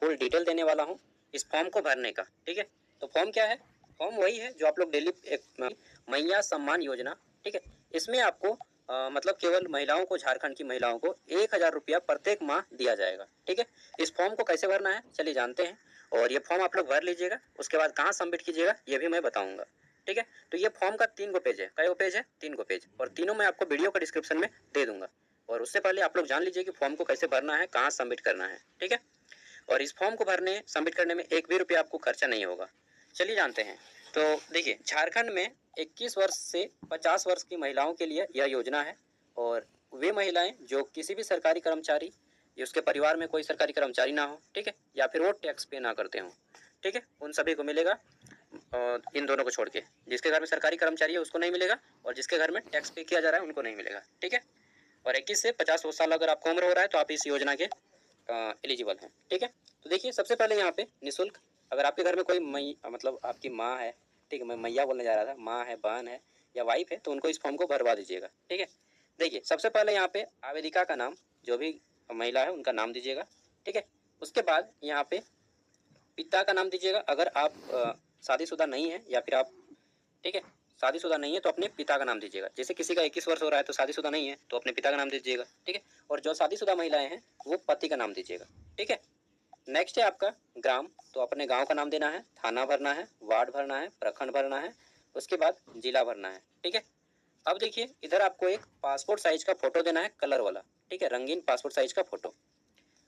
Full detail देने वाला हूँ इस फॉर्म को भरने का। ठीक है, तो फॉर्म क्या है? फॉर्म वही है जो आप लोग डेली मैया सम्मान योजना, ठीक है, इसमें आपको मतलब केवल महिलाओं को, झारखंड की महिलाओं को 1,000 रुपया प्रत्येक माह दिया जाएगा। ठीक है, इस फॉर्म को कैसे भरना है चलिए जानते हैं। और ये फॉर्म आप लोग भर लीजिएगा, उसके बाद कहाँ सबमिट कीजिएगा ये भी मैं बताऊंगा। ठीक है, तो ये फॉर्म का 3 गो पेज है। कई गो पेज है? 3 गो पेज, और तीनों मैं आपको वीडियो का डिस्क्रिप्शन में दे दूंगा। और उससे पहले आप लोग जान लीजिए कि फॉर्म को कैसे भरना है, कहाँ सबमिट करना है। ठीक है, और इस फॉर्म को भरने सबमिट करने में 1 भी रुपया आपको खर्चा नहीं होगा। चलिए जानते हैं। तो देखिए, झारखंड में 21 वर्ष से 50 वर्ष की महिलाओं के लिए यह योजना है। और वे महिलाएं जो किसी भी सरकारी कर्मचारी या उसके परिवार में कोई सरकारी कर्मचारी ना हो, ठीक है, या फिर वो टैक्स पे ना करते हों, ठीक है, उन सभी को मिलेगा। और इन दोनों को छोड़ के जिसके घर में सरकारी कर्मचारी है उसको नहीं मिलेगा, और जिसके घर में टैक्स पे किया जा रहा है उनको नहीं मिलेगा। ठीक है, और 21 से 50 साल अगर आपको उम्र हो रहा है तो आप इस योजना के एलिजिबल हैं। ठीक है, तो देखिए सबसे पहले यहाँ पे निःशुल्क, अगर आपके घर में कोई मतलब आपकी माँ है, ठीक है, मैं मैया बोलने जा रहा था, माँ है, बहन है या वाइफ है, तो उनको इस फॉर्म को भरवा दीजिएगा। ठीक है, देखिए सबसे पहले यहाँ पे आवेदिका का नाम, जो भी महिला है उनका नाम दीजिएगा। ठीक है, उसके बाद यहाँ पे पिता का नाम दीजिएगा। अगर आप शादीशुदा नहीं है या फिर आप, ठीक है, शादीशुदा नहीं है तो अपने पिता का नाम दीजिएगा। जैसे किसी का 21 वर्ष हो रहा है तो शादीशुदा नहीं है तो अपने पिता का नाम दीजिएगा। ठीक है, और जो शादीशुदा महिलाएं हैं वो पति का नाम दीजिएगा। ठीक है, नेक्स्ट है आपका ग्राम, तो अपने गांव का नाम देना है, थाना भरना है, वार्ड भरना है, प्रखंड भरना है, उसके बाद जिला भरना है। ठीक है, अब देखिए इधर आपको एक पासपोर्ट साइज का फोटो देना है, कलर वाला, ठीक है, रंगीन पासपोर्ट साइज का फोटो।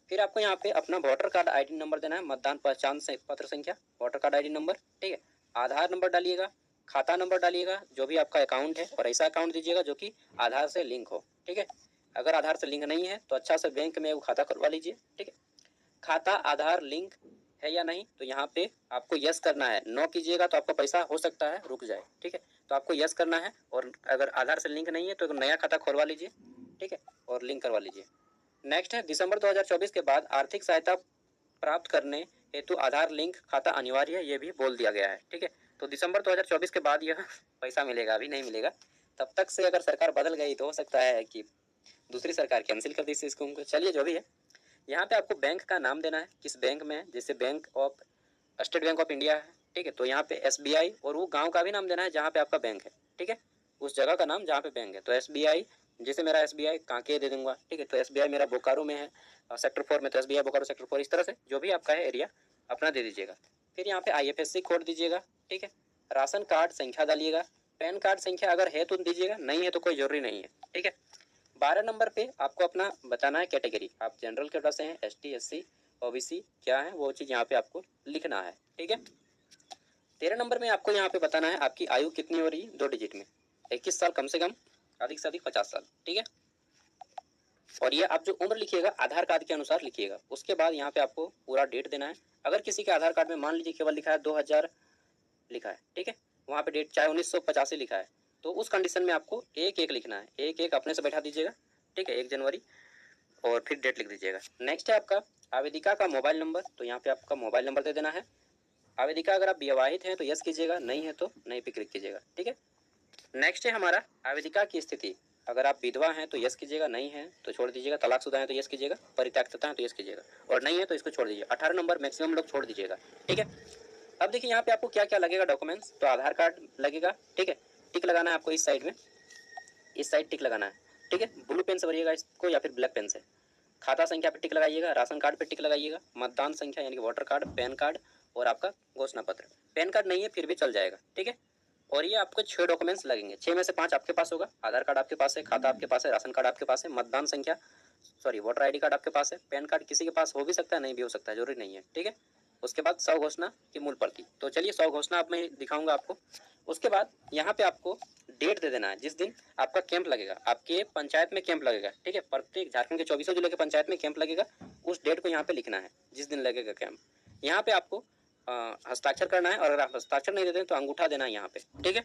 फिर आपको यहाँ पे अपना वोटर कार्ड आईडी नंबर देना है, मतदान पहचान पत्र संख्या, वोटर कार्ड आईडी नंबर, ठीक है, आधार नंबर डालिएगा, खाता नंबर डालिएगा, जो भी आपका अकाउंट है, और ऐसा अकाउंट दीजिएगा जो कि आधार से लिंक हो। ठीक है, अगर आधार से लिंक नहीं है तो अच्छा से बैंक में वो खाता करवा लीजिए। ठीक है, खाता आधार लिंक है या नहीं, तो यहाँ पे आपको यस करना है। नो कीजिएगा तो आपका पैसा हो सकता है रुक जाए। ठीक है, तो आपको यस करना है, और अगर आधार से लिंक नहीं है तो एक नया खाता खोलवा लीजिए। ठीक है, और लिंक करवा लीजिए। नेक्स्ट है दिसंबर 2024 के बाद आर्थिक सहायता प्राप्त करने हेतु आधार लिंक खाता अनिवार्य है, ये भी बोल दिया गया है। ठीक है, तो दिसंबर 2024 के बाद यह पैसा मिलेगा, अभी नहीं मिलेगा। तब तक से अगर सरकार बदल गई तो हो सकता है कि दूसरी सरकार कैंसिल कर दी इस स्कीम को। चलिए जो भी है, यहाँ पे आपको बैंक का नाम देना है, किस बैंक में है, जैसे bank of state bank of India है। ठीक है, तो यहाँ पे SBI, और वो गांव का भी नाम देना है जहाँ पे आपका बैंक है। ठीक है, उस जगह का नाम जहाँ पे बैंक है, तो SBI, जैसे मेरा SBI कांके दे दूंगा। ठीक है, तो SBI मेरा बोकारो में है, सेक्टर 4 में, तो SBI बोकारो सेक्टर 4, इस तरह से जो भी आपका है एरिया अपना दे दीजिएगा। फिर यहाँ पे IFSC कोड दीजिएगा। ठीक है, राशन कार्ड संख्या डालिएगा, पैन कार्ड संख्या अगर है तो दीजिएगा, नहीं है तो कोई जरूरी नहीं है। ठीक है, 12 नंबर पे आपको अपना बताना है कैटेगरी, आप जनरल कैटेगरी से हैं, ST SC OBC क्या है वो चीज़ यहाँ पे आपको लिखना है। ठीक है, 13 नंबर में आपको यहाँ पे बताना है आपकी आयु कितनी हो रही है, 2 डिजिट में, 21 साल कम से कम, अधिक से अधिक 50 साल। ठीक है, और ये आप जो उम्र लिखिएगा आधार कार्ड के अनुसार लिखिएगा। उसके बाद यहाँ पे आपको पूरा डेट देना है। अगर किसी के आधार कार्ड में मान लीजिए केवल लिखा है 2000 लिखा है, ठीक है, वहाँ पे डेट चाहे 1985 लिखा है, तो उस कंडीशन में आपको 1-1 लिखना है, 1-1 अपने से बैठा दीजिएगा। ठीक है, 1 जनवरी, और फिर डेट लिख दीजिएगा। नेक्स्ट है आपका आवेदिका का मोबाइल नंबर, तो यहाँ पे आपका मोबाइल नंबर दे देना है। आवेदिका अगर आप विवाहित हैं तो यस कीजिएगा, नहीं है तो नहीं पे क्लिक कीजिएगा। ठीक है, नेक्स्ट है हमारा आवेदिका की स्थिति, अगर आप विधवा हैं तो यस कीजिएगा, नहीं है तो छोड़ दीजिएगा, तलाकशुदा हैं तो यस कीजिएगा, परित्यक्तता है तो यस कीजिएगा, और नहीं है तो इसको छोड़ दीजिए। 18 नंबर मैक्सिमम लोग छोड़ दीजिएगा। ठीक है, अब देखिए यहाँ पे आपको क्या क्या लगेगा डॉक्यूमेंट्स, तो आधार कार्ड लगेगा। ठीक है, टिक लगाना है आपको इस साइड में, इस साइड टिक लगाना है। ठीक है, ब्लू पेन से भरिएगा इसको या फिर ब्लैक पेन से। खाता संख्या पे टिक लगाइएगा, राशन कार्ड पे टिक लगाइएगा, मतदान संख्या यानी कि वोटर कार्ड, पैन कार्ड, और आपका घोषणा पत्र। पैन कार्ड नहीं है फिर भी चल जाएगा। ठीक है, और ये आपको 6 डॉक्यूमेंट्स लगेंगे, 6 में से 5 आपके पास होगा। आधार कार्ड आपके पास है, खाता आपके पास है, राशन कार्ड आपके पास है, मतदान संख्या सॉरी वोटर ID कार्ड आपके पास है, पैन कार्ड किसी के पास हो भी सकता है, नहीं भी हो सकता है, जरूरी नहीं है। ठीक है, उसके बाद स्व घोषणा की मूल प्रति। तो चलिए स्व घोषणा अब मैं दिखाऊंगा आपको। उसके बाद यहाँ पे आपको डेट दे देना है जिस दिन आपका कैंप लगेगा, आपके पंचायत में कैंप लगेगा। ठीक है, प्रत्येक झारखंड के 24 जिले के पंचायत में कैंप लगेगा, उस डेट को यहाँ पे लिखना है जिस दिन लगेगा कैंप। यहाँ पे आपको हस्ताक्षर करना है, और अगर आप हस्ताक्षर नहीं देते हैं तो अंगूठा देना है यहाँ पे। ठीक है,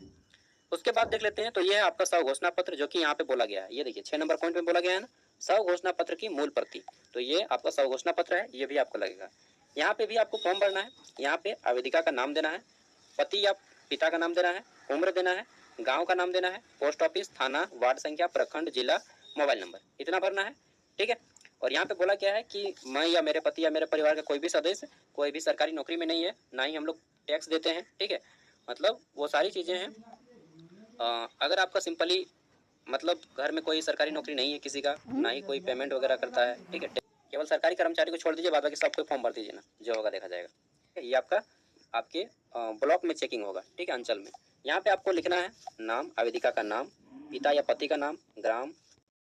उसके बाद देख लेते हैं, तो ये है आपका स्व घोषणा पत्र जो कि यहाँ पे बोला गया है। ये देखिए 6 नंबर पॉइंट में बोला गया है ना, स्व घोषणा पत्र की मूल प्रति, तो ये आपका स्व घोषणा पत्र है, ये भी आपको लगेगा। यहाँ पे भी आपको फॉर्म भरना है। यहाँ पे आवेदिका का नाम देना है, पति या पिता का नाम देना है, उम्र देना है, गांव का नाम देना है, पोस्ट ऑफिस, थाना, वार्ड संख्या, प्रखंड, जिला, मोबाइल नंबर, इतना भरना है। ठीक है, और यहाँ पे बोला क्या है कि मैं या मेरे पति या मेरे परिवार का कोई भी सदस्य कोई भी सरकारी नौकरी में नहीं है, ना ही हम लोग टैक्स देते हैं, ठीक है। मतलब वो सारी चीज़ें हैं। अगर आपका सिंपली मतलब घर में कोई सरकारी नौकरी नहीं है किसी का, ना ही कोई पेमेंट वगैरह करता है, ठीक है। केवल सरकारी कर्मचारी को छोड़ दीजिए, बाद बाकी सब कोई फॉर्म भर दीजिए ना, जो होगा देखा जाएगा। ठीक है, ये आपका आपके ब्लॉक में चेकिंग होगा, ठीक है, अंचल में। यहाँ पे आपको लिखना है नाम, आवेदिका का नाम, पिता या पति का नाम, ग्राम,